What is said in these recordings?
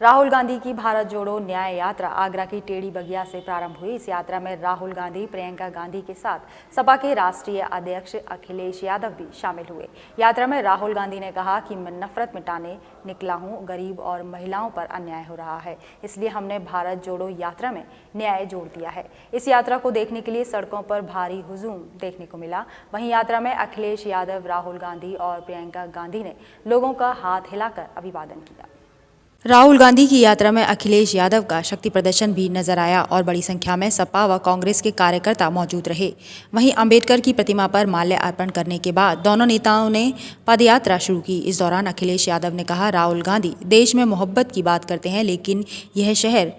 राहुल गांधी की भारत जोड़ो न्याय यात्रा आगरा की टेढ़ी बगिया से प्रारंभ हुई। इस यात्रा में राहुल गांधी, प्रियंका गांधी के साथ सपा के राष्ट्रीय अध्यक्ष अखिलेश यादव भी शामिल हुए। यात्रा में राहुल गांधी ने कहा कि मैं नफरत मिटाने निकला हूं, गरीब और महिलाओं पर अन्याय हो रहा है, इसलिए हमने भारत जोड़ो यात्रा में न्याय जोड़ दिया है। इस यात्रा को देखने के लिए सड़कों पर भारी हुजूम देखने को मिला। वहीं यात्रा में अखिलेश यादव, राहुल गांधी और प्रियंका गांधी ने लोगों का हाथ हिलाकर अभिवादन किया। राहुल गांधी की यात्रा में अखिलेश यादव का शक्ति प्रदर्शन भी नजर आया और बड़ी संख्या में सपा व कांग्रेस के कार्यकर्ता मौजूद रहे। वहीं अंबेडकर की प्रतिमा पर माल्य अर्पण करने के बाद दोनों नेताओं ने पदयात्रा शुरू की। इस दौरान अखिलेश यादव ने कहा, राहुल गांधी देश में मोहब्बत की बात करते हैं, लेकिन यह शहर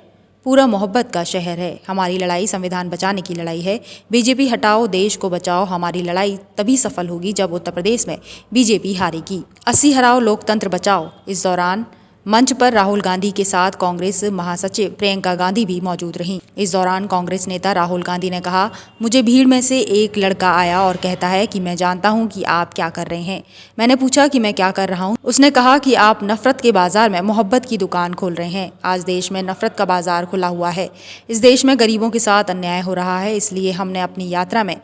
पूरा मोहब्बत का शहर है। हमारी लड़ाई संविधान बचाने की लड़ाई है। बीजेपी हटाओ, देश को बचाओ। हमारी लड़ाई तभी सफल होगी जब उत्तर प्रदेश में बीजेपी हारेगी। 80 हराओ, लोकतंत्र बचाओ। इस दौरान मंच पर राहुल गांधी के साथ कांग्रेस महासचिव प्रियंका गांधी भी मौजूद रहीं। इस दौरान कांग्रेस नेता राहुल गांधी ने कहा, मुझे भीड़ में से एक लड़का आया और कहता है कि मैं जानता हूं कि आप क्या कर रहे हैं। मैंने पूछा कि मैं क्या कर रहा हूं। उसने कहा कि आप नफरत के बाजार में मोहब्बत की दुकान खोल रहे हैं। आज देश में नफरत का बाजार खुला हुआ है। इस देश में गरीबों के साथ अन्याय हो रहा है, इसलिए हमने अपनी यात्रा में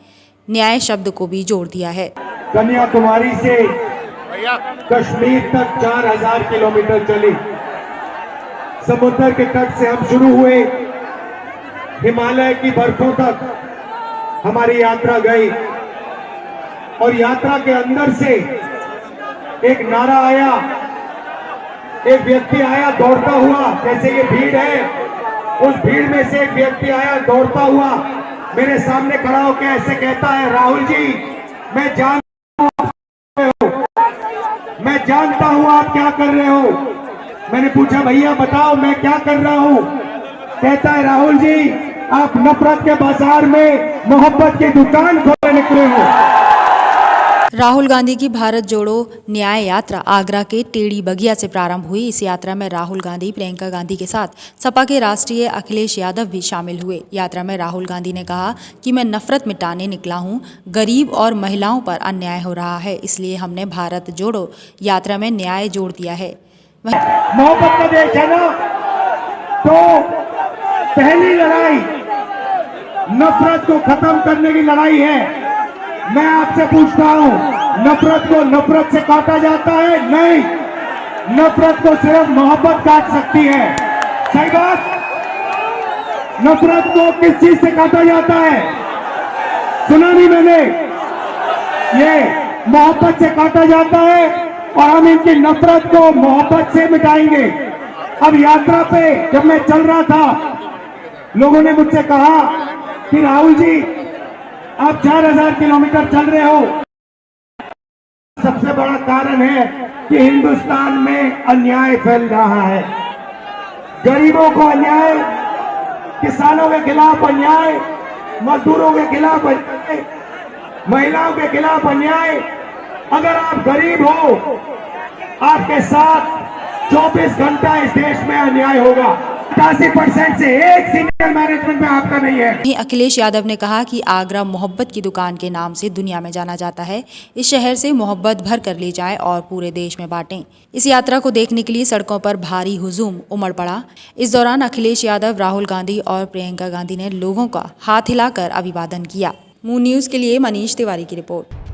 न्याय शब्द को भी जोड़ दिया है। कन्याकुमारी से कश्मीर तक 4000 किलोमीटर चली। समुद्र के तट से हम शुरू हुए, हिमालय की बर्फों तक हमारी यात्रा गई और यात्रा के अंदर से एक नारा आया, एक व्यक्ति आया दौड़ता हुआ। जैसे ये भीड़ है, उस भीड़ में से एक व्यक्ति आया दौड़ता हुआ, मेरे सामने खड़ा होकर ऐसे कहता है, राहुल जी मैं जानता हूं आप क्या कर रहे हो। मैंने पूछा, भैया बताओ मैं क्या कर रहा हूं। कहता है, राहुल जी आप नफरत के बाजार में मोहब्बत की दुकान खोलने निकले हो। राहुल गांधी की भारत जोड़ो न्याय यात्रा आगरा के टेढ़ी बगिया से प्रारंभ हुई। इस यात्रा में राहुल गांधी, प्रियंका गांधी के साथ सपा के राष्ट्रीय अखिलेश यादव भी शामिल हुए। यात्रा में राहुल गांधी ने कहा कि मैं नफरत मिटाने निकला हूं, गरीब और महिलाओं पर अन्याय हो रहा है, इसलिए हमने भारत जोड़ो यात्रा में न्याय जोड़ दिया है। मोहब्बत का देश है ना, तो पहली लड़ाई नफरत को खत्म करने की लड़ाई है। मैं आपसे पूछता हूं, नफरत को नफरत से काटा जाता है? नहीं, नफरत को सिर्फ मोहब्बत काट सकती है। सही बात। नफरत को किस चीज से काटा जाता है? सुना नहीं मैंने? ये मोहब्बत से काटा जाता है और हम इनकी नफरत को मोहब्बत से मिटाएंगे। अब यात्रा पे जब मैं चल रहा था, लोगों ने मुझसे कहा कि राहुल जी आप 4000 किलोमीटर चल रहे हो। सबसे बड़ा कारण है कि हिंदुस्तान में अन्याय फैल रहा है। गरीबों को अन्याय, किसानों के खिलाफ अन्याय, मजदूरों के खिलाफ अन्याय, महिलाओं के खिलाफ अन्याय। अगर आप गरीब हो, आपके साथ 24 घंटा इस देश में अन्याय होगा। 80% से एक सीनियर मैनेजमेंट में आपका नहीं है। अखिलेश यादव ने कहा कि आगरा मोहब्बत की दुकान के नाम से दुनिया में जाना जाता है। इस शहर से मोहब्बत भर कर ले जाएं और पूरे देश में बांटें। इस यात्रा को देखने के लिए सड़कों पर भारी हुजूम उमड़ पड़ा। इस दौरान अखिलेश यादव, राहुल गांधी और प्रियंका गांधी ने लोगों का हाथ हिलाकर अभिवादन किया। मून न्यूज के लिए मनीष तिवारी की रिपोर्ट।